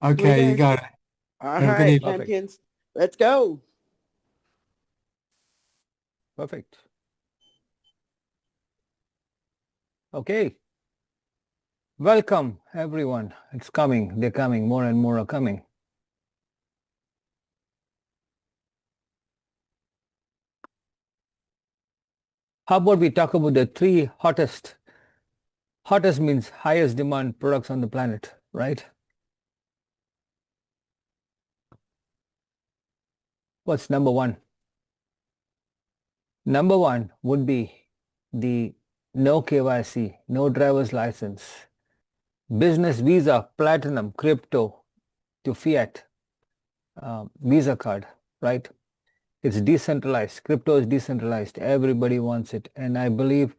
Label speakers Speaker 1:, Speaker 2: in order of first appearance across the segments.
Speaker 1: Okay, you got it.
Speaker 2: All
Speaker 1: Have a good
Speaker 2: right,
Speaker 1: evening.
Speaker 2: champions, let's go.
Speaker 3: Perfect. Okay. Welcome, everyone. It's coming. They're coming. More and more are coming. How about we talk about the three hottest means highest demand products on the planet, right? What's number one? Number one would be the no KYC, no driver's license, business Visa, Platinum, crypto to fiat Visa card, right? It's decentralized. Crypto is decentralized. Everybody wants it. And I believe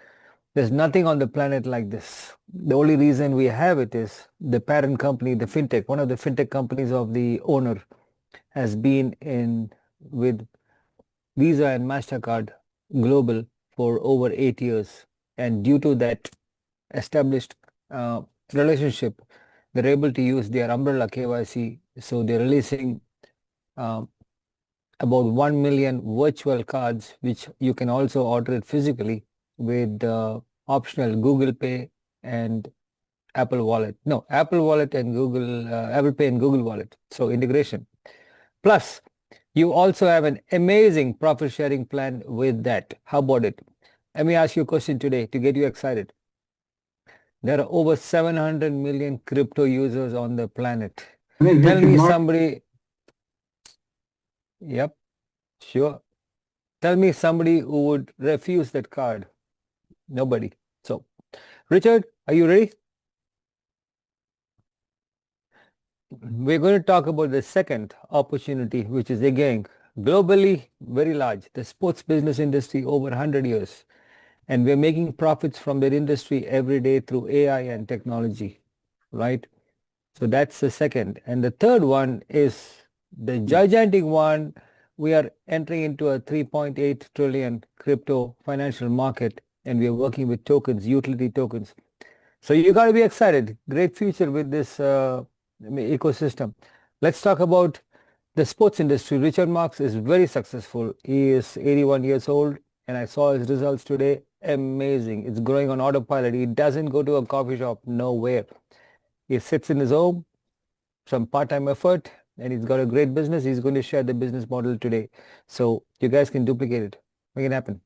Speaker 3: there's nothing on the planet like this. The only reason we have it is the parent company, the fintech, one of the fintech companies of the owner has been in with Visa and MasterCard Global for over 8 years. And due to that established relationship, they're able to use their umbrella KYC. So they're releasing about 1 million virtual cards, which you can also order it physically with optional Google Pay and Apple Wallet. No, Apple Wallet and Apple Pay and Google Wallet. So integration. Plus, you also have an amazing profit sharing plan with that. How about it? Let me ask you a question today to get you excited. There are over 700 million crypto users on the planet. Tell me somebody. Yep, sure. Tell me somebody who would refuse that card. Nobody. So, Richard, are you ready? We're going to talk about the second opportunity, which is again globally very large, the sports business industry over 100 years. And we're making profits from that industry every day through AI and technology, right? So that's the second. And the third one is the gigantic one. We are entering into a 3.8 trillion crypto financial market, and we are working with tokens, utility tokens. So you got to be excited. Great future with this ecosystem. Let's talk about the sports industry. Richard Marx is very successful. He is 81 years old, and I saw his results today. Amazing. It's growing on autopilot. He doesn't go to a coffee shop, nowhere. He sits in his home, some part-time effort, and he's got a great business. He's going to share the business model today. So you guys can duplicate it. Make it happen.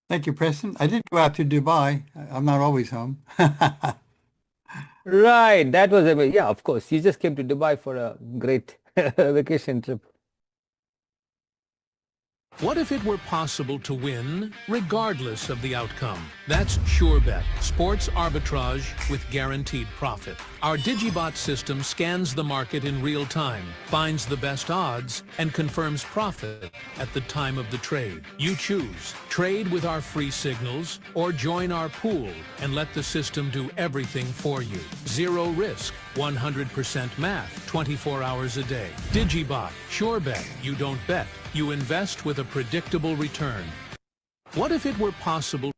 Speaker 1: Thank you, Preston. I did go out to Dubai. I'm not always home.
Speaker 3: Right. That was yeah, of course. You just came to Dubai for a great vacation trip.
Speaker 4: What if it were possible to win regardless of the outcome? That's SUREBET, sports arbitrage with guaranteed profit. Our DigiBot system scans the market in real time, finds the best odds, and confirms profit at the time of the trade. You choose. Trade with our free signals or join our pool and let the system do everything for you. Zero risk, 100% math, 24 hours a day. DigiBot, SUREBET. You don't bet. You invest with a predictable return. What if it were possible?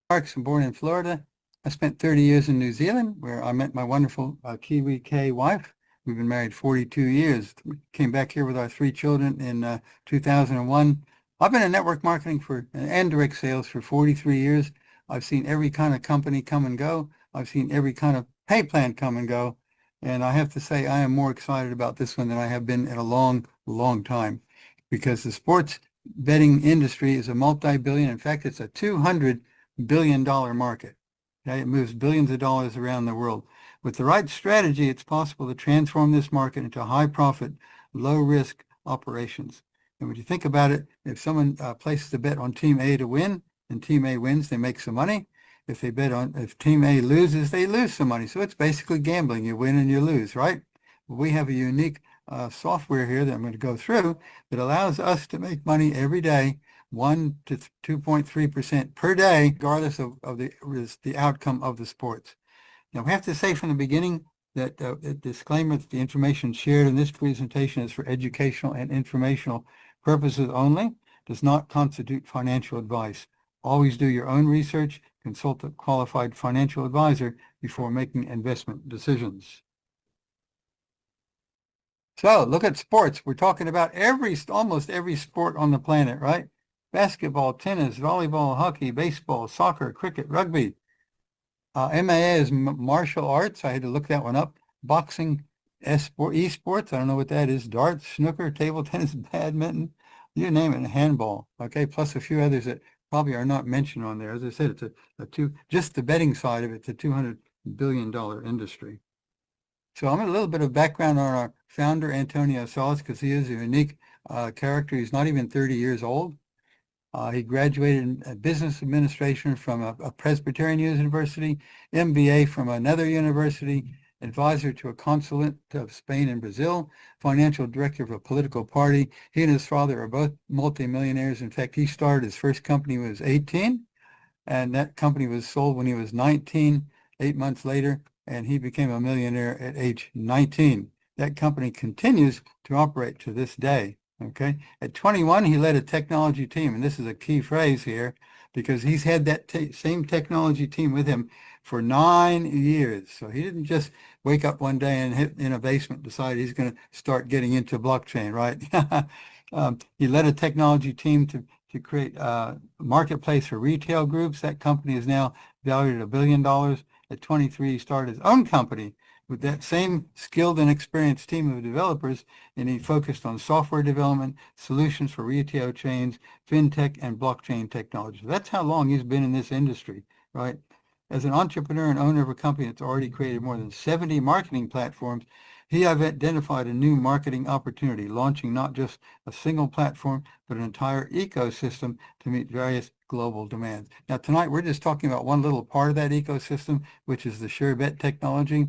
Speaker 1: Marks, I'm born in Florida. I spent 30 years in New Zealand, where I met my wonderful Kiwi K wife. We've been married 42 years. We came back here with our 3 children in 2001. I've been in network marketing and direct sales for 43 years. I've seen every kind of company come and go. I've seen every kind of pay plan come and go. And I have to say, I am more excited about this one than I have been in a long, long time, because the sports betting industry is a multi-billion. In fact, it's a $200 billion market. Okay? It moves billions of dollars around the world. With the right strategy, it's possible to transform this market into high-profit, low-risk operations. And when you think about it, if someone places a bet on Team A to win, and Team A wins, they make some money. If Team A loses, they lose some money. So it's basically gambling. You win and you lose, right? We have a unique software here that I'm going to go through that allows us to make money every day, 1 to 2.3% per day, regardless of the outcome of the sports. Now, we have to say from the beginning that a disclaimer that the information shared in this presentation is for educational and informational purposes only. does not constitute financial advice. Always do your own research, consult a qualified financial advisor before making investment decisions. So look at sports. We're talking about almost every sport on the planet, right? Basketball, tennis, volleyball, hockey, baseball, soccer, cricket, rugby. MAA is martial arts. I had to look that one up. Boxing, esports. I don't know what that is. Darts, snooker, table tennis, badminton, you name it, and handball. Okay, plus a few others that probably are not mentioned on there. As I said, it's just the betting side of it's a $200 billion industry. So I'm a little bit of background on our founder, Antonio Salas, because he is a unique character. He's not even 30 years old. He graduated in business administration from a Presbyterian university, MBA from another university, advisor to a consulate of Spain and Brazil, financial director of a political party. He and his father are both multimillionaires. In fact, he started his first company when he was 18, and that company was sold when he was 19, 8 months later, and he became a millionaire at age 19. That company continues to operate to this day. Okay. At 21, he led a technology team, and this is a key phrase here because he's had that same technology team with him for 9 years. So he didn't just wake up one day and hit in a basement, decide he's going to start getting into blockchain, right? He led a technology team to create a marketplace for retail groups. That company is now valued at $1 billion. At 23, he started his own company with that same skilled and experienced team of developers, and he focused on software development, solutions for retail chains, fintech, and blockchain technology. So that's how long he's been in this industry, right? As an entrepreneur and owner of a company that's already created more than 70 marketing platforms, he have identified a new marketing opportunity, launching not just a single platform, but an entire ecosystem to meet various global demands. Now, tonight, we're just talking about one little part of that ecosystem, which is the SUREBET technology.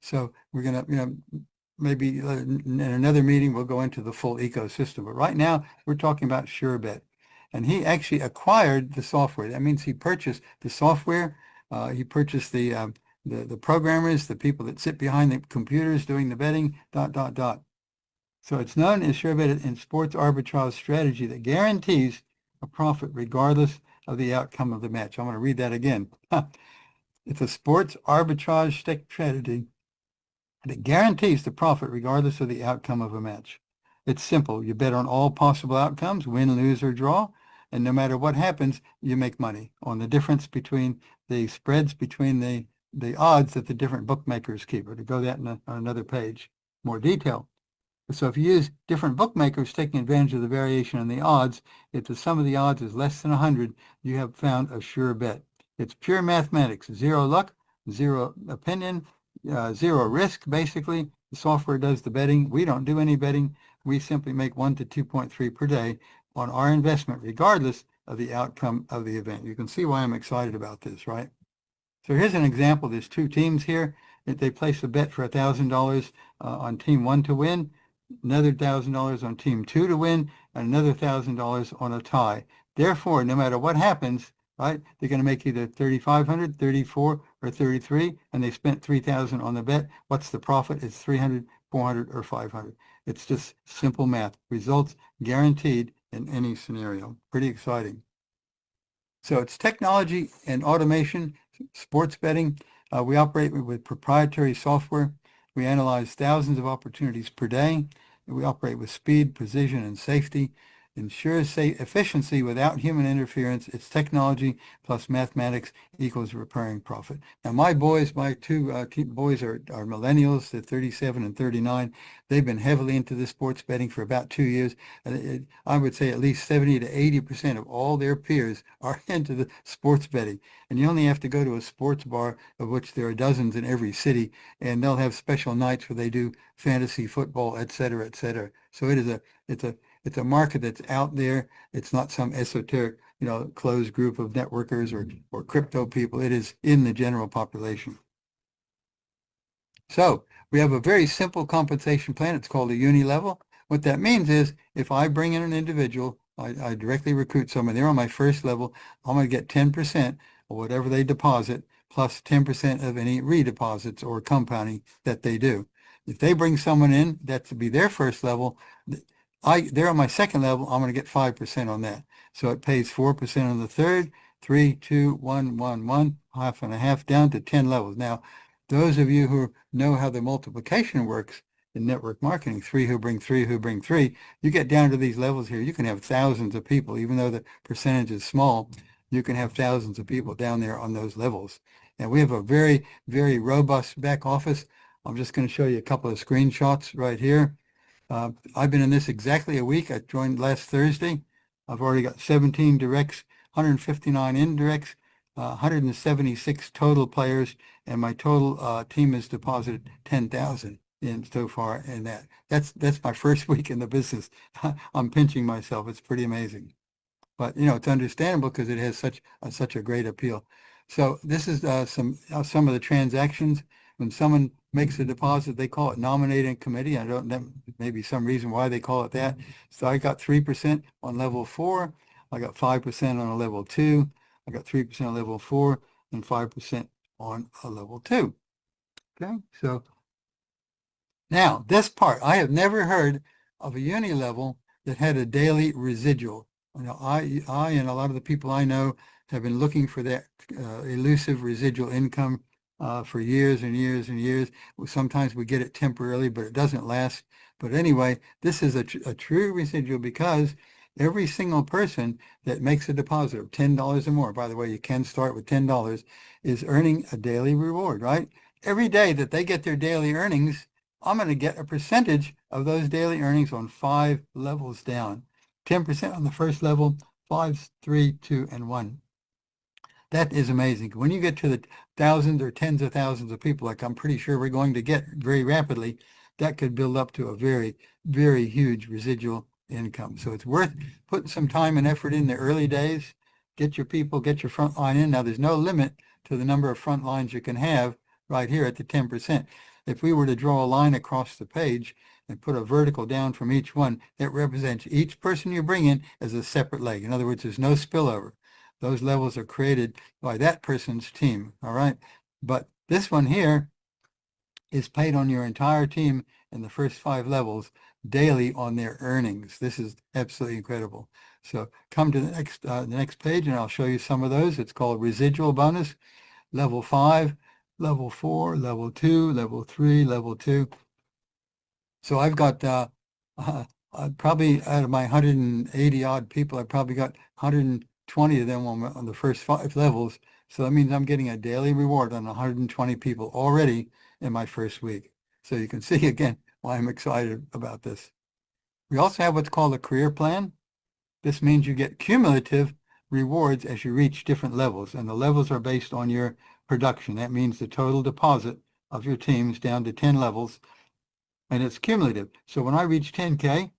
Speaker 1: So we're going to, maybe in another meeting, we'll go into the full ecosystem. But right now, we're talking about SUREBET. And he actually acquired the software. That means he purchased the software. He purchased the programmers, the people that sit behind the computers doing the betting, ... So it's known as SUREBET in sports arbitrage strategy that guarantees a profit regardless of the outcome of the match. I'm going to read that again. It's a sports arbitrage strategy that guarantees the profit regardless of the outcome of a match. It's simple. You bet on all possible outcomes, win, lose, or draw, and no matter what happens, you make money on the difference between the spreads between the odds that the different bookmakers keep. Or to go that on another page, more detail. So if you use different bookmakers taking advantage of the variation in the odds, if the sum of the odds is less than 100, you have found a sure bet. It's pure mathematics, zero luck, zero opinion, zero risk, basically. The software does the betting. We don't do any betting. We simply make 1 to 2.3 per day on our investment, regardless of the outcome of the event. You can see why I'm excited about this, right? So here's an example. There's two teams here. They place a bet for $1,000 on team 1 to win, another $1,000 on team 2 to win, and another $1,000 on a tie. Therefore, no matter what happens, right, they're going to make either 3,500, 34, or 33, and they spent 3,000 on the bet. What's the profit? It's 300, 400, or 500. It's just simple math. Results guaranteed in any scenario. Pretty exciting. So it's technology and automation, sports betting. We operate with proprietary software. We analyze thousands of opportunities per day. We operate with speed, precision, and safety. Ensures efficiency without human interference. It's technology plus mathematics equals recurring profit. Now, my two boys are millennials. They're 37 and 39. They've been heavily into the sports betting for about 2 years. I would say at least 70 to 80% of all their peers are into the sports betting. And you only have to go to a sports bar, of which there are dozens in every city, and they'll have special nights where they do fantasy football, et cetera, et cetera. So it's a market that's out there. It's not some esoteric, closed group of networkers or crypto people. It is in the general population. So we have a very simple compensation plan. It's called a uni-level. What that means is if I bring in an individual, I directly recruit someone, they're on my first level, I'm going to get 10% of whatever they deposit plus 10% of any redeposits or compounding that they do. If they bring someone in, that to be their first level, they're on my second level, I'm going to get 5% on that. So it pays 4% on the third, 3, 2, 1, 1, 1, half and a half, down to 10 levels. Now, those of you who know how the multiplication works in network marketing, 3 who bring 3 who bring 3, you get down to these levels here, you can have thousands of people, even though the percentage is small, you can have thousands of people down there on those levels. And we have a very, very robust back office. I'm just going to show you a couple of screenshots right here. I've been in this exactly a week. I joined last Thursday. I've already got 17 directs, 159 indirects, 176 total players, and my total team has deposited 10,000 in so far in that. That's my first week in the business. I'm pinching myself. It's pretty amazing. But, you know, it's understandable because it has such a great appeal. So this is some of the transactions. When someone makes a deposit, they call it nominating committee. I don't know, maybe some reason why they call it that. So I got 3% on level 4. I got 5% on a level 2. I got 3% on level 4 and 5% on a level 2. Okay, so now this part, I have never heard of a uni level that had a daily residual. You know, I and a lot of the people I know have been looking for that elusive residual income for years and years and years. Sometimes we get it temporarily, but it doesn't last. But anyway, this is a true residual because every single person that makes a deposit of $10 or more, by the way, you can start with $10, is earning a daily reward, right? Every day that they get their daily earnings, I'm going to get a percentage of those daily earnings on 5 levels down. 10% on the first level, 5, 3, 2, and 1. That is amazing. When you get to the thousands or tens of thousands of people, like I'm pretty sure we're going to get very rapidly, that could build up to a very, very huge residual income. So it's worth putting some time and effort in the early days. Get your people, get your front line in. Now, there's no limit to the number of front lines you can have right here at the 10%. If we were to draw a line across the page and put a vertical down from each one, that represents each person you bring in as a separate leg. In other words, there's no spillover. Those levels are created by that person's team, all right? But this one here is paid on your entire team in the first 5 levels daily on their earnings. This is absolutely incredible. So come to the next page and I'll show you some of those. It's called residual bonus, level 5, level 4, level 2, level 3, level 2. So I've got probably out of my 180 odd people, I probably got 120 of them on the first 5 levels. So that means I'm getting a daily reward on 120 people already in my first week. So you can see again why I'm excited about this. We also have what's called a career plan. This means you get cumulative rewards as you reach different levels, and the levels are based on your production. That means the total deposit of your teams down to 10 levels, and it's cumulative. So when I reach 10K,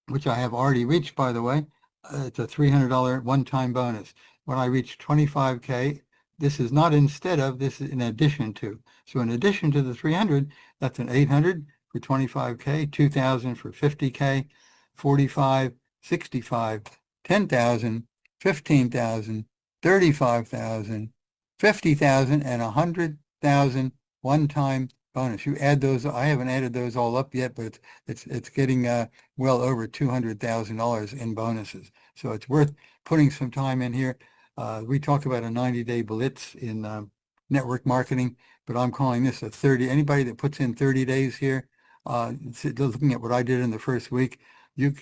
Speaker 1: which I have already reached, by the way, it's a $300 one-time bonus. When I reach 25K, this is not instead of, this is in addition to. So in addition to the 300, that's an 800 for 25K, 2,000 for 50K, 45, 65, 10,000, 15,000, 35,000, 50,000, and 100,000 one-time bonus. You add those. I haven't added those all up yet, but it's getting well over $200,000 in bonuses. So it's worth putting some time in here. We talk about a 90-day blitz in network marketing, but I'm calling this a 30. Anybody that puts in 30 days here, looking at what I did in the first week, you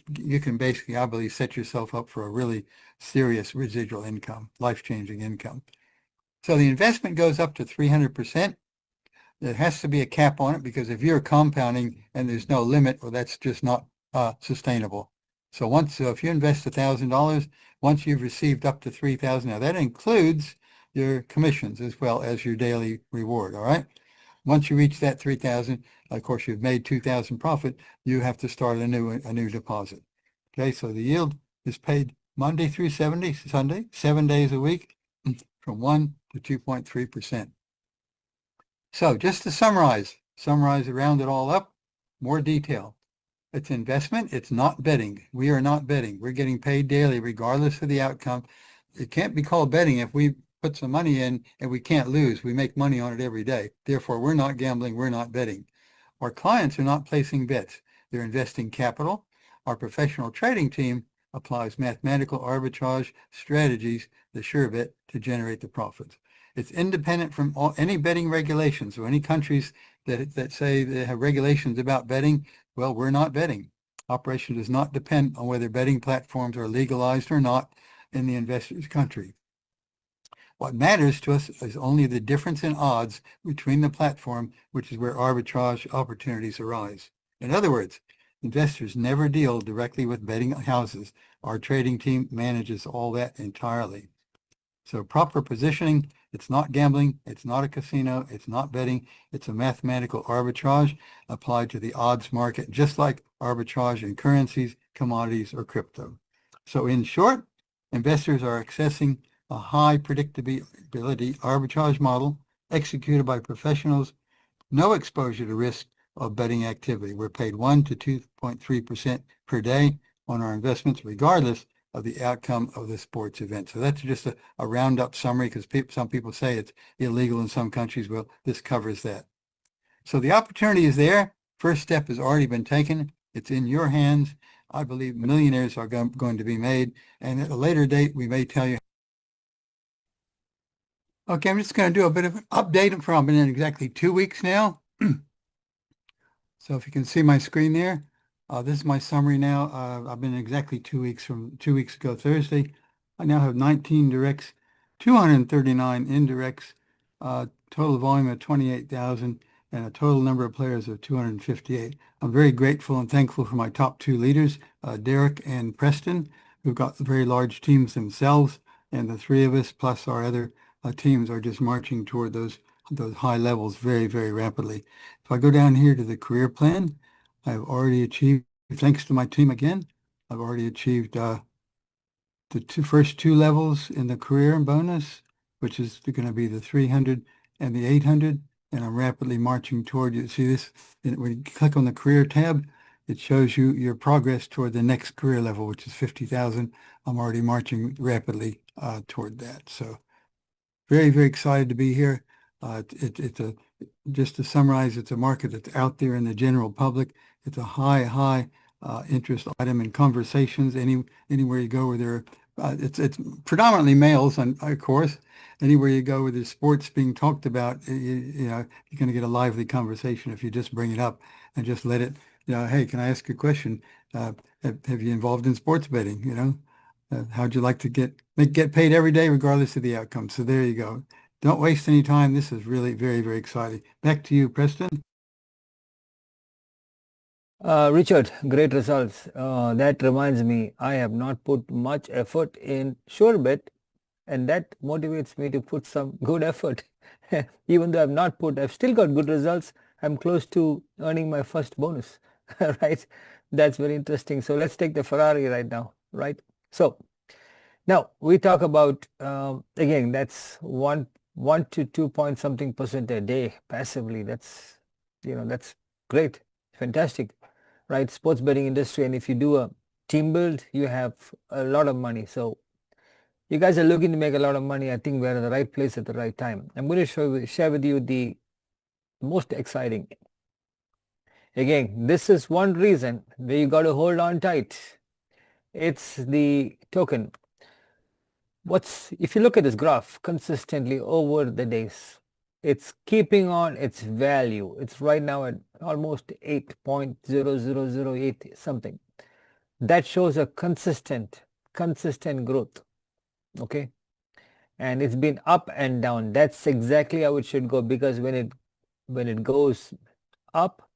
Speaker 1: can basically, I believe, set yourself up for a really serious residual income, life-changing income. So the investment goes up to 300%. There has to be a cap on it because if you're compounding and there's no limit, well, that's just not sustainable. So if you invest $1,000, once you've received up to $3,000, now that includes your commissions as well as your daily reward. All right. Once you reach that 3,000, of course, you've made 2,000 profit. You have to start a new deposit. Okay. So the yield is paid Monday through Sunday, 7 days a week, from 1 to 2.3%. So just to summarize, round it all up, more detail. It's investment. It's not betting. We are not betting. We're getting paid daily regardless of the outcome. It can't be called betting if we put some money in and we can't lose. We make money on it every day. Therefore, we're not gambling. We're not betting. Our clients are not placing bets. They're investing capital. Our professional trading team applies mathematical arbitrage strategies, the SUREBET, to generate the profits. It's independent from any betting regulations. So any countries that say they have regulations about betting, well, we're not betting. Operation does not depend on whether betting platforms are legalized or not in the investor's country. What matters to us is only the difference in odds between the platform, which is where arbitrage opportunities arise. In other words, investors never deal directly with betting houses. Our trading team manages all that entirely. So proper positioning, it's not gambling, it's not a casino, it's not betting, it's a mathematical arbitrage applied to the odds market, just like arbitrage in currencies, commodities, or crypto. So in short, investors are accessing a high predictability arbitrage model executed by professionals, no exposure to risk of betting activity. We're paid 1 to 2.3% per day on our investments, regardless of the outcome of the sports event. So that's just a roundup summary, because some people say it's illegal in some countries. Well, this covers that. So the opportunity is there. First step has already been taken. It's in your hands. I believe millionaires are going to be made. And at a later date, we may tell you. Okay, I'm just going to do a bit of an update from, I've been in exactly 2 weeks now. So if you can see my screen there, this is my summary now. I've been exactly 2 weeks from 2 weeks ago Thursday. I now have 19 directs, 239 indirects, total volume of 28,000, and a total number of players of 258. I'm very grateful and thankful for my top two leaders, Derek and Preston, who've got very large teams themselves, and the three of us plus our other teams are just marching toward those high levels very, very rapidly. If I go down here to the career plan, I've already achieved, thanks to my team again, I've already achieved the first two levels in the career bonus, which is going to be the 300 and the 800, and I'm rapidly marching toward, you see this, when you click on the career tab, it shows you your progress toward the next career level, which is 50,000. I'm already marching rapidly toward that. So very, very excited to be here. Just to summarize, it's a market that's out there in the general public. It's a high interest item in conversations. Anywhere you go where there are, it's predominantly males, of course. Anywhere you go where there's sports being talked about, you know, you're going to get a lively conversation if you just bring it up and just let it, you know, hey, can I ask a question? Have you involved in sports betting? You know, how'd you like to get paid every day regardless of the outcome? So there you go. Don't waste any time. This is really very, very exciting. Back to you, Preston.
Speaker 3: Richard, great results. That reminds me, I have not put much effort in SureBet, and that motivates me to put some good effort. Even though I've still got good results. I'm close to earning my first bonus, right? That's very interesting. So let's take the Ferrari right now, right? So now we talk about, again, that's 1 to 2 point something percent a day passively. That's, you know, that's great, fantastic, right? Sports betting industry. And if you do a team build, you have a lot of money. So you guys are looking to make a lot of money. I think we're in the right place at the right time. I'm going to share with you the most exciting. Again, this is one reason where you got to hold on tight. It's the token. If you look at this graph consistently over the days, it's keeping on its value. It's right now at almost 8.0008 something. That shows a consistent growth. Okay, and it's been up and down. That's exactly how it should go, because when it goes up,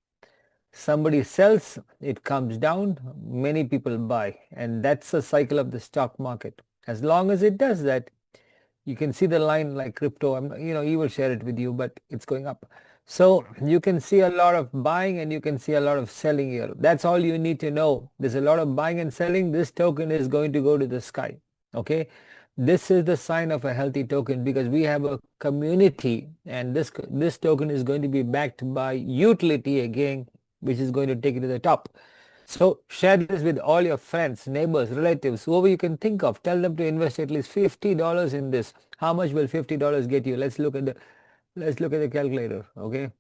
Speaker 3: somebody sells, it comes down, many people buy, and that's a cycle of the stock market. As long as it does that, you can see the line like crypto. You will share it with you, but it's going up. So you can see a lot of buying and you can see a lot of selling here. That's all you need to know. There's a lot of buying and selling. This token is going to go to the sky. Okay, this is the sign of a healthy token, because we have a community, and this token is going to be backed by utility again, which is going to take it to the top. So share this with all your friends, neighbors, relatives, whoever you can think of. Tell them to invest at least $50 in this. How much will $50 get you? Let's look at the calculator. Okay,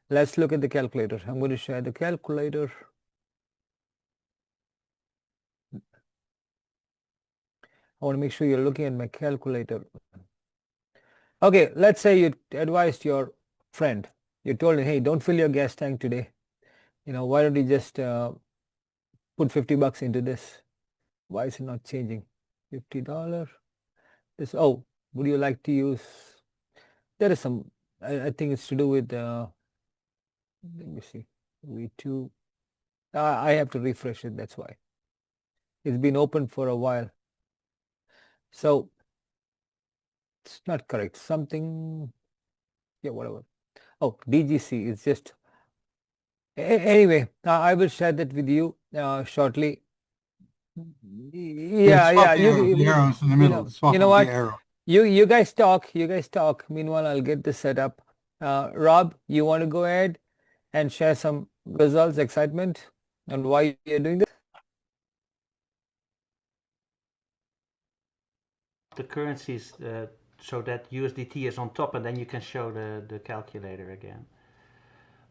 Speaker 3: let's look at the calculator. I'm going to share the calculator. I want to make sure you're looking at my calculator. Okay, let's say you advised your friend. You told him, hey, don't fill your gas tank today. Why don't you just put $50 into this? Why is it not changing? $50. This, oh, would you like to use, there is some, I think it's to do with, let me see, V2. I have to refresh it, that's why. It's been open for a while. So it's not correct. Something, yeah, whatever. Oh, DGC is just, anyway, I will share that with you shortly. Yeah,
Speaker 1: swap
Speaker 3: yeah.
Speaker 1: the arrows in the middle. Swap
Speaker 3: You know
Speaker 1: out
Speaker 3: what?
Speaker 1: the arrow.
Speaker 3: You guys talk. Meanwhile, I'll get this set up. Rob, you want to go ahead and share some results, excitement, and why you're doing this?
Speaker 5: The currencies so that USDT is on top, and then you can show the calculator again.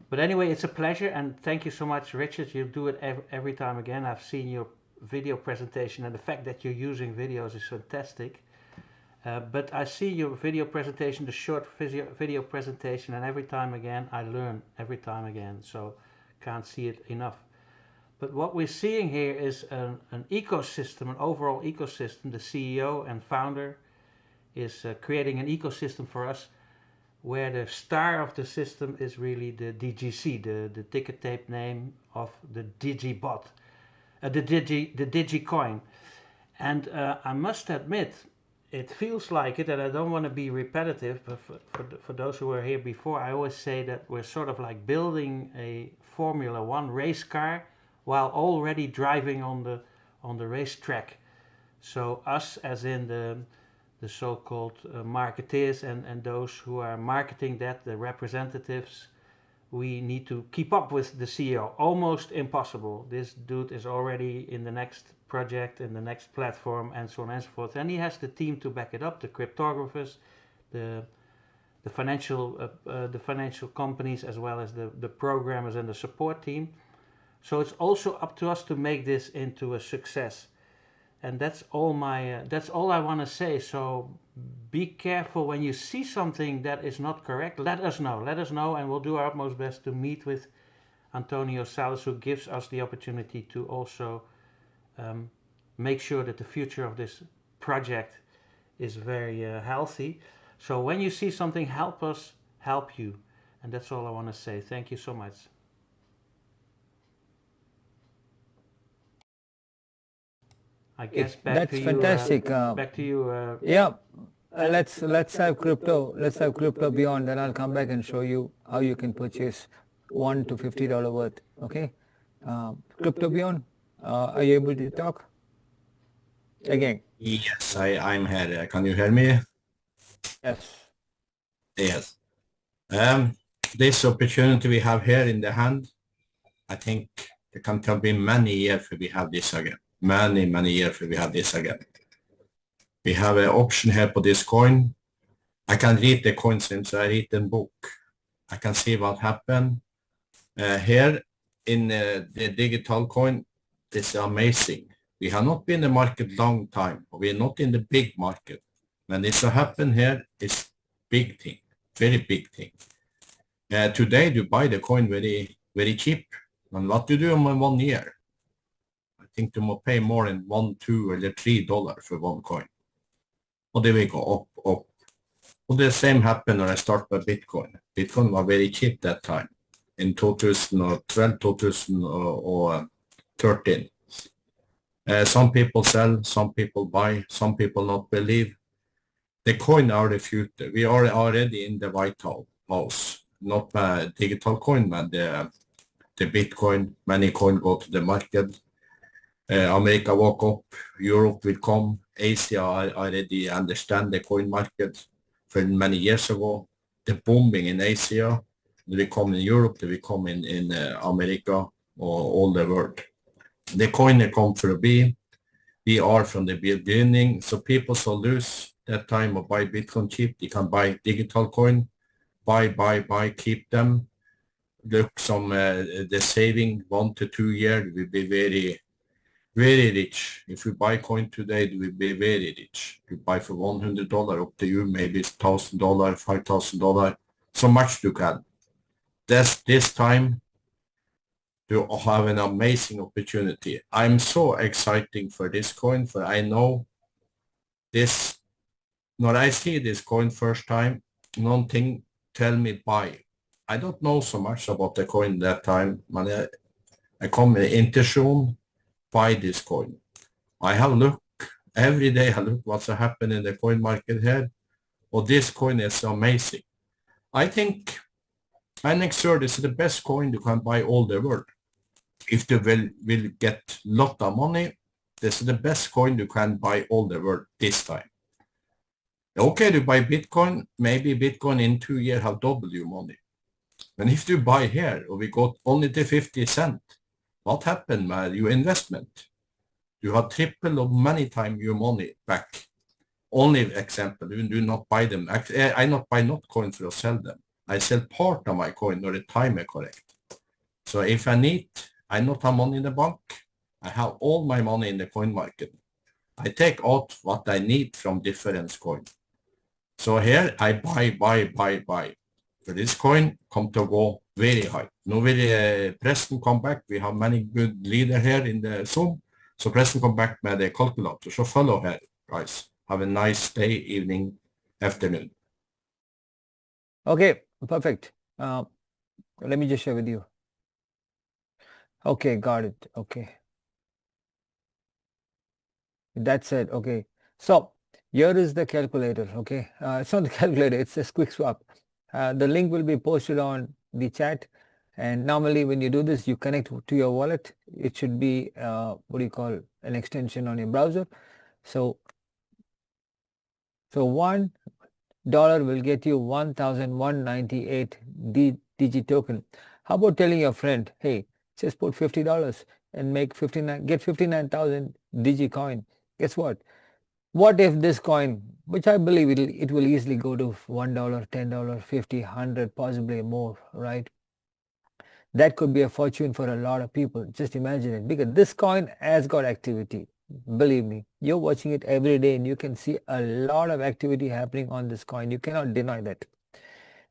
Speaker 5: But anyway, it's a pleasure, and thank you so much, Richard. You do it every time again. I've seen your video presentation, and the fact that you're using videos is fantastic. But I see your video presentation, the short video presentation, and every time again I learn every time again, so can't see it enough. But what we're seeing here is an ecosystem, an overall ecosystem. The CEO and founder is creating an ecosystem for us where the star of the system is really the DGC, the ticker tape name of the DigiBot, the DigiCoin. And I must admit, it feels like it, and I don't want to be repetitive, but for those who were here before, I always say that we're sort of like building a Formula One race car while already driving on the racetrack. So us, as in the so-called marketeers and those who are marketing that, the representatives, we need to keep up with the CEO. Almost impossible. This dude is already in the next project, in the next platform, and so on and so forth. And he has the team to back it up, the cryptographers, the financial companies, as well as the programmers and the support team. So it's also up to us to make this into a success. And that's all that's all I want to say. So be careful when you see something that is not correct. Let us know, and we'll do our utmost best to meet with Antonio Salas, who gives us the opportunity to also make sure that the future of this project is very healthy. So when you see something, help us help you, and that's all I want to say. Thank you so much. I guess back to you.
Speaker 3: Fantastic.
Speaker 5: Back to you.
Speaker 3: Yeah, let's have crypto. Let's have crypto beyond. Then I'll come back and show you how you can purchase $1 to $50 worth. Okay, crypto beyond. Are you able to talk? Again.
Speaker 6: Yes, I'm here. Can you hear me?
Speaker 3: Yes.
Speaker 6: Yes. This opportunity we have here in the hand, I think there can be many years we have this again. Many years we have this again. We have an option here for this coin. I can read the coin since I read the book. I can see what happened. Here in the digital coin, it's amazing. We have not been in the market long time. We're not in the big market. When this happened here, it's big thing, very big thing. Today you buy the coin very cheap. And what you do in 1 year? I think you must pay more than $1, $2, or $3 for one coin. Or they will go up. Well, the same happened when I started with Bitcoin. Bitcoin was very cheap that time in 2012, 2013. Some people sell, some people buy, some people not believe. The coin are the future. We are already in the White House, not digital coin, but the Bitcoin. Many coins go to the market. America walk up, Europe will come. Asia already understand the coin market from many years ago. The booming in Asia, they will come in Europe, they will come in America, or all the world. The coin come for be. We are from the beginning, so people so lose that time of buy Bitcoin cheap. They can buy digital coin, buy, keep them. Look, the saving 1 to 2 years will be very very rich. If you buy coin today, it will be very rich. You buy for $100 up to you, maybe it's $1,000, $5,000, so much you can. That's this time to have an amazing opportunity. I'm so excited for this coin, for I know this, when I see this coin first time, nothing tell me buy. I don't know so much about the coin that time. When I come in buy this coin. I have look every day. I look what's happening in the coin market here. Well, this coin is amazing. I think I'm not sure this is the best coin you can buy all the world. If you will get lot of money, this is the best coin you can buy all the world this time. Okay, to buy Bitcoin, maybe Bitcoin in 2 years have double your money. And if you buy here, or we got only the 50 cents, what happened with your investment? You have triple or many times your money back. Only example, you do not buy them. I not buy not coins for sell them. I sell part of my coin or the time is correct. So if I need, I not have money in the bank, I have all my money in the coin market. I take out what I need from different coins. So here I buy. For this coin come to go very high. Now will Preston come back? We have many good leader here in the Zoom. So Preston come back with the calculator. So follow here, guys. Have a nice day, evening, afternoon.
Speaker 3: Okay, perfect. Let me just share with you. Okay, got it. Okay. That's it. Okay. So here is the calculator. Okay. It's not the calculator. It's a quick swap. The link will be posted on the chat. And normally when you do this, you connect to your wallet. It should be, what do you call, an extension on your browser. So $1 will get you 1,198 DigiToken. How about telling your friend, hey, just put $50 and make 59,000 DigiCoin. Guess what? What if this coin, which I believe it will easily go to $1, $10, $50, $100, possibly more, right? That could be a fortune for a lot of people. Just imagine it, because this coin has got activity. Believe me, you're watching it every day and you can see a lot of activity happening on this coin. You cannot deny that.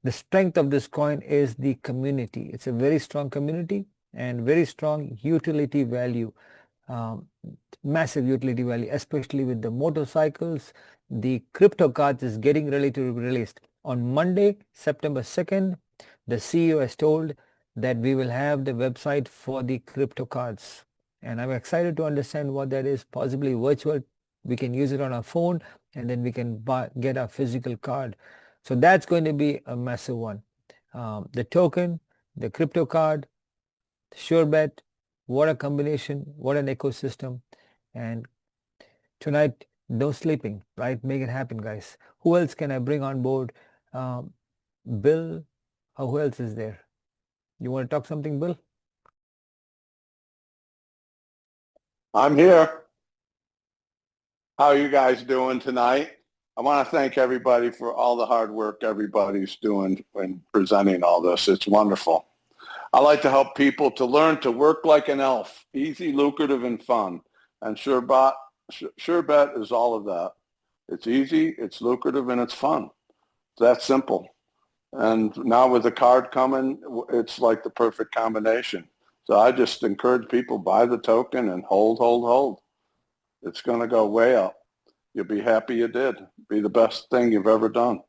Speaker 3: The strength of this coin is the community. It's a very strong community and very strong utility value, massive utility value, especially with the motorcycles. The crypto cards is getting ready to be released. On Monday, September 2nd, the CEO has told that we will have the website for the crypto cards. And I'm excited to understand what that is, possibly virtual. We can use it on our phone and then we can get our physical card. So that's going to be a massive one. The token, the crypto card, SUREBET, what a combination, what an ecosystem. And tonight, no sleeping, right? Make it happen, guys. Who else can I bring on board? Bill, who else is there? You want to talk something, Bill?
Speaker 7: I'm here. How are you guys doing tonight? I want to thank everybody for all the hard work everybody's doing when presenting all this. It's wonderful. I like to help people to learn to work like an elf, easy, lucrative, and fun. And SUREBET is all of that. It's easy, it's lucrative, and it's fun. It's that simple. And now with the card coming, it's like the perfect combination. So I just encourage people, buy the token and hold. It's going to go way up. You'll be happy you did. Be the best thing you've ever done.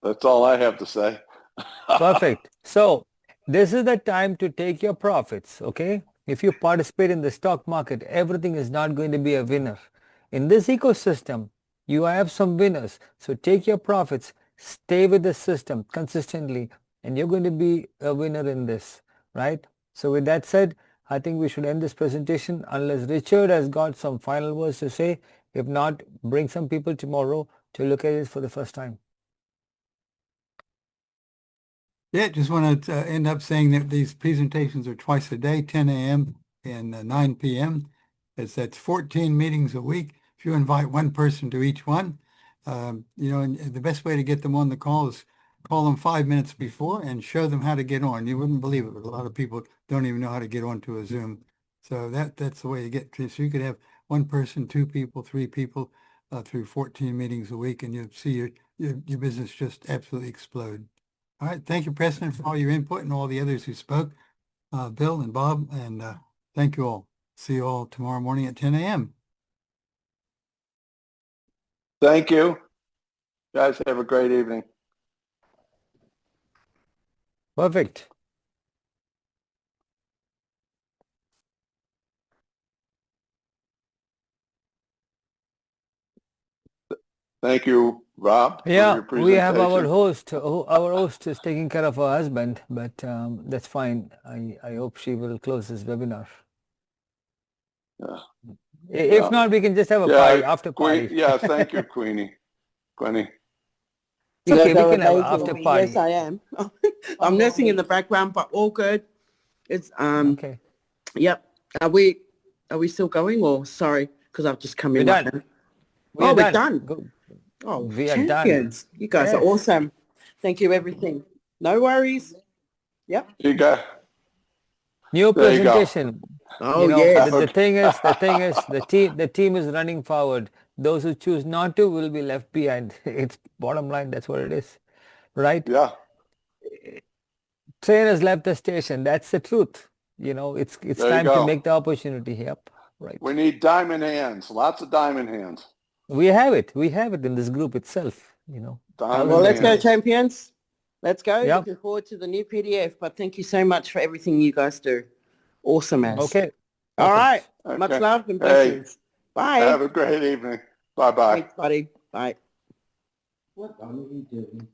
Speaker 7: That's all I have to say.
Speaker 3: Perfect. So this is the time to take your profits, okay? If you participate in the stock market, everything is not going to be a winner. In this ecosystem, you have some winners. So take your profits, stay with the system consistently, and you're going to be a winner in this, right? So with that said, I think we should end this presentation unless Richard has got some final words to say. If not, bring some people tomorrow to look at it for the first time.
Speaker 1: Yeah, just want to end up saying that these presentations are twice a day, 10 a.m. and 9 p.m. That's 14 meetings a week. If you invite one person to each one, and the best way to get them on the call is call them 5 minutes before and show them how to get on. You wouldn't believe it, but a lot of people don't even know how to get onto a Zoom. So that's the way you get to. So you could have one person, two people, three people through 14 meetings a week, and you'll see your business just absolutely explode. All right. Thank you, Preston, for all your input and all the others who spoke, Bill and Bob, and thank you all. See you all tomorrow morning at 10 a.m.
Speaker 7: Thank you. Guys, have a great evening.
Speaker 3: Perfect.
Speaker 7: Thank you, Rob, for
Speaker 3: Yeah,
Speaker 7: your
Speaker 3: we have our
Speaker 7: presentation.
Speaker 3: host. Our host is taking care of her husband, but that's fine. I hope she will close this webinar.
Speaker 7: Yeah.
Speaker 3: If
Speaker 7: Yeah.
Speaker 3: not, we can just have a
Speaker 7: Yeah,
Speaker 3: party, after
Speaker 7: Queen,
Speaker 3: party.
Speaker 7: yeah, thank you, Queenie.
Speaker 2: You
Speaker 3: It's okay,
Speaker 2: guys
Speaker 3: we
Speaker 2: are
Speaker 3: can have an
Speaker 2: amazing.
Speaker 3: after
Speaker 2: Yes,
Speaker 3: party.
Speaker 2: I am. I'm nursing in the background, but all good. It's
Speaker 3: Okay,
Speaker 2: Yep. Are we still going, or sorry, because I've just come
Speaker 3: we're
Speaker 2: in right
Speaker 3: done.
Speaker 2: now.
Speaker 3: We
Speaker 2: Oh,
Speaker 3: are
Speaker 2: we're
Speaker 3: done.
Speaker 2: done.
Speaker 3: Go.
Speaker 2: Oh,
Speaker 3: We are done.
Speaker 2: champions. You guys are
Speaker 3: Yes.
Speaker 2: awesome. Thank you, everything. No worries. Yep.
Speaker 7: You got,
Speaker 3: New
Speaker 7: there you go.
Speaker 3: presentation.
Speaker 2: Oh,
Speaker 3: You know,
Speaker 2: yes.
Speaker 3: the thing is, the team is running forward. Those who choose not to will be left behind. It's bottom line. That's what it is, right?
Speaker 7: Yeah,
Speaker 3: Train has left the station. That's the truth. You know, it's
Speaker 7: there you
Speaker 3: time to
Speaker 7: go.
Speaker 3: make the opportunity. Yep, right.
Speaker 7: We need diamond hands, lots of diamond hands.
Speaker 3: We have it. We have it in this group itself. You know,
Speaker 7: Diamond
Speaker 2: Well, let's go,
Speaker 7: hands.
Speaker 2: champions. Let's go.
Speaker 3: Yep.
Speaker 2: Looking forward to the new PDF. But thank you so much for everything you guys do. Awesome, as.
Speaker 3: Okay.
Speaker 2: All right.
Speaker 7: Okay.
Speaker 2: Much love and
Speaker 7: Hey,
Speaker 2: blessings. Bye.
Speaker 7: have a great evening. Bye-bye.
Speaker 2: Thanks, buddy. Bye. What are you doing?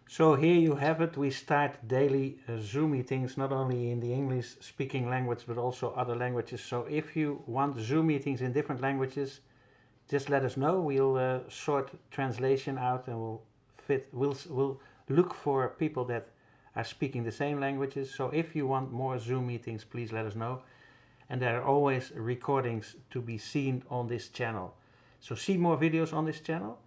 Speaker 5: So here you have it. We start daily Zoom meetings, not only in the English speaking language, but also other languages. So if you want Zoom meetings in different languages, just let us know. We'll sort translation out, and we'll look for people that are speaking the same languages. So if you want more Zoom meetings, please let us know. And there are always recordings to be seen on this channel. So see more videos on this channel.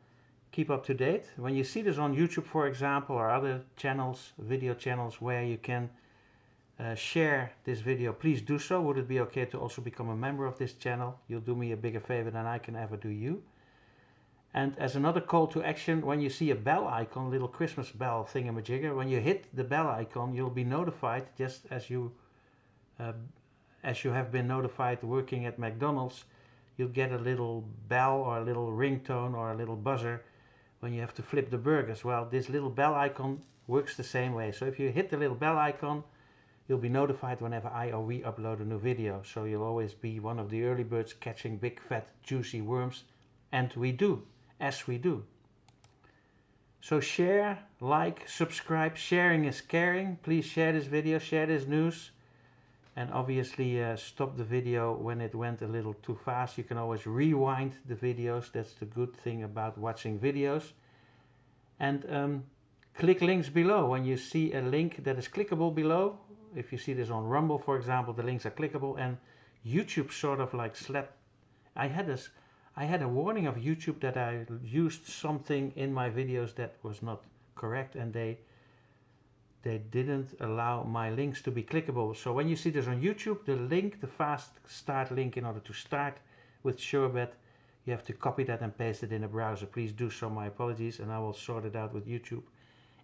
Speaker 5: Keep up to date. When you see this on YouTube, for example, or other channels, video channels where you can share this video, please do so. Would it be okay to also become a member of this channel? You'll do me a bigger favor than I can ever do you. And as another call to action, when you see a bell icon, little Christmas bell thingamajigger, when you hit the bell icon, you'll be notified, just as you have been notified working at McDonald's. You'll get a little bell or a little ringtone or a little buzzer when you have to flip the burgers. Well, this little bell icon works the same way. So if you hit the little bell icon, you'll be notified whenever I or we upload a new video. So you'll always be one of the early birds catching big, fat, juicy worms. And we do, as we do. So share, like, subscribe. Sharing is caring. Please share this video, share this news. And obviously stop the video when it went a little too fast. You can always rewind the videos. That's the good thing about watching videos. And click links below. When you see a link that is clickable below, if you see this on Rumble, for example, the links are clickable, and YouTube sort of like slapped. I had a warning of YouTube that I used something in my videos that was not correct, and they didn't allow my links to be clickable. So when you see this on YouTube, the link, the fast start link, in order to start with SUREBET, you have to copy that and paste it in a browser. Please do so. My apologies, and I will sort it out with YouTube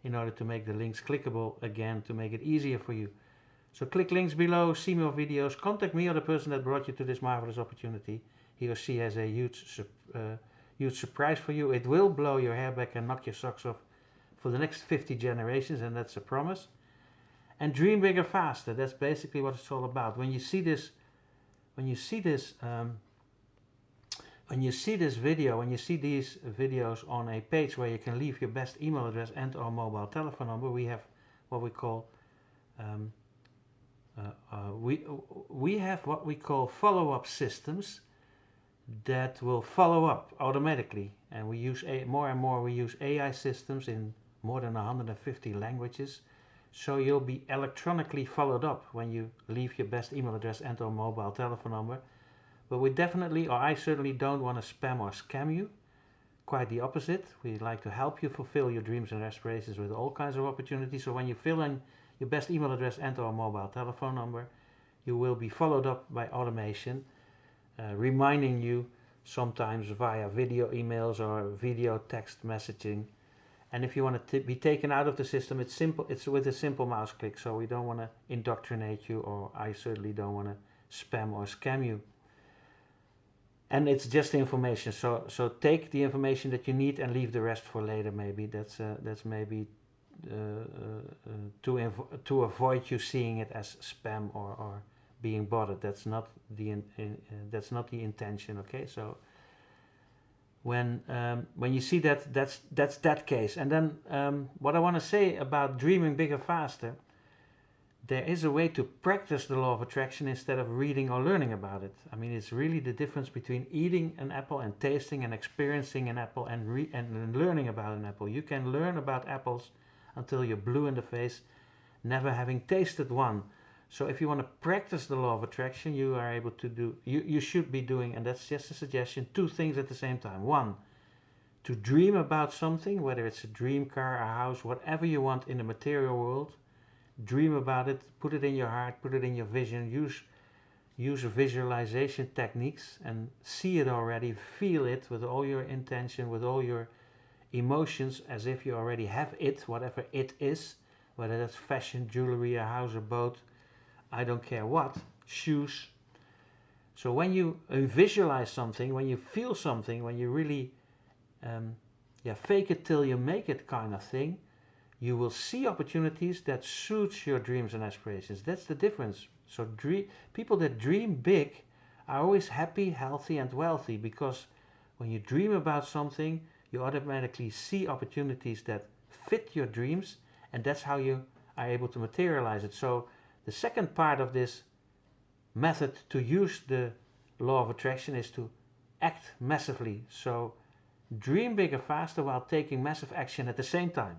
Speaker 5: in order to make the links clickable again, to make it easier for you. So click links below, see more videos, contact me or the person that brought you to this marvelous opportunity. He or she has a huge surprise for you. It will blow your hair back and knock your socks off for the next 50 generations, and that's a promise. And dream bigger, faster. That's basically what it's all about. When you see this video, when you see these videos on a page where you can leave your best email address and or mobile telephone number, we have what we call follow-up systems that will follow up automatically, and we use more and more. We use AI systems in more than 150 languages, so you'll be electronically followed up when you leave your best email address and or mobile telephone number. But we definitely, or I certainly, don't want to spam or scam you. Quite the opposite. We like to help you fulfill your dreams and aspirations with all kinds of opportunities. So when you fill in your best email address and or mobile telephone number. You will be followed up by automation, reminding you sometimes via video emails or video text messaging. And if you want to be taken out of the system, it's simple. It's with a simple mouse click. So we don't want to indoctrinate you, or I certainly don't want to spam or scam you. And it's just information. So take the information that you need and leave the rest for later. Maybe that's maybe to avoid you seeing it as spam or being bothered. That's not the intention. Okay, so when you see that, that's that case. And then what I want to say about dreaming bigger faster, there is a way to practice the law of attraction instead of reading or learning about it. I mean, it's really the difference between eating an apple and tasting and experiencing an apple and learning about an apple. You can learn about apples until you're blue in the face, never having tasted one. So if you want to practice the law of attraction, you are able to do, you should be doing, and that's just a suggestion, 2 things at the same time. 1, to dream about something, whether it's a dream car, a house, whatever you want in the material world. Dream about it, put it in your heart, put it in your vision, use visualization techniques and see it already, feel it with all your intention, with all your emotions, as if you already have it, whatever it is, whether that's fashion, jewelry, a house, a boat, I don't care what, shoes. So when you visualize something, when you feel something, when you really fake it till you make it kind of thing, you will see opportunities that suits your dreams and aspirations. That's the difference. So people that dream big are always happy, healthy and wealthy, because when you dream about something, you automatically see opportunities that fit your dreams, and that's how you are able to materialize it. So the second part of this method to use the law of attraction is to act massively. So dream bigger faster while taking massive action at the same time.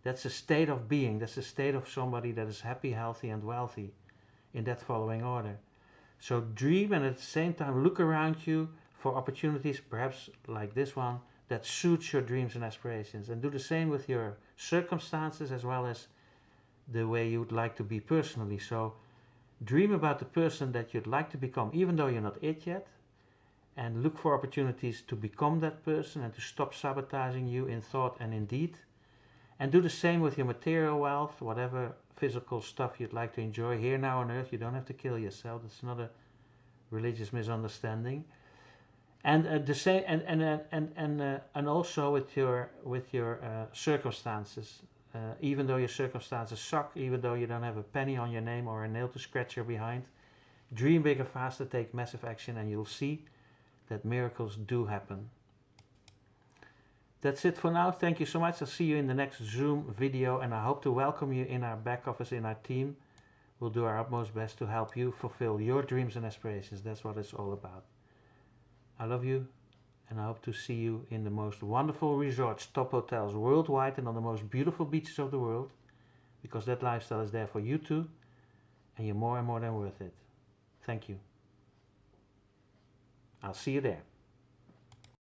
Speaker 5: That's a state of being. That's a state of somebody that is happy, healthy and wealthy, in that following order. So dream and at the same time look around you for opportunities, perhaps like this one, that suits your dreams and aspirations. And do the same with your circumstances as well as the way you would like to be personally. So dream about the person that you'd like to become, even though you're not it yet, and look for opportunities to become that person and to stop sabotaging you in thought and in deed. And do the same with your material wealth, whatever physical stuff you'd like to enjoy here now on earth. You don't have to kill yourself. It's not a religious misunderstanding. And the same, and also with your circumstances. Even though your circumstances suck, even though you don't have a penny on your name or a nail to scratch your behind, dream bigger, faster, take massive action, and you'll see that miracles do happen. That's it for now. Thank you so much. I'll see you in the next Zoom video, and I hope to welcome you in our back office, in our team. We'll do our utmost best to help you fulfill your dreams and aspirations. That's what it's all about. I love you, and I hope to see you in the most wonderful resorts, top hotels worldwide, and on the most beautiful beaches of the world, because that lifestyle is there for you too, and you're more and more than worth it. Thank you. I'll see you there.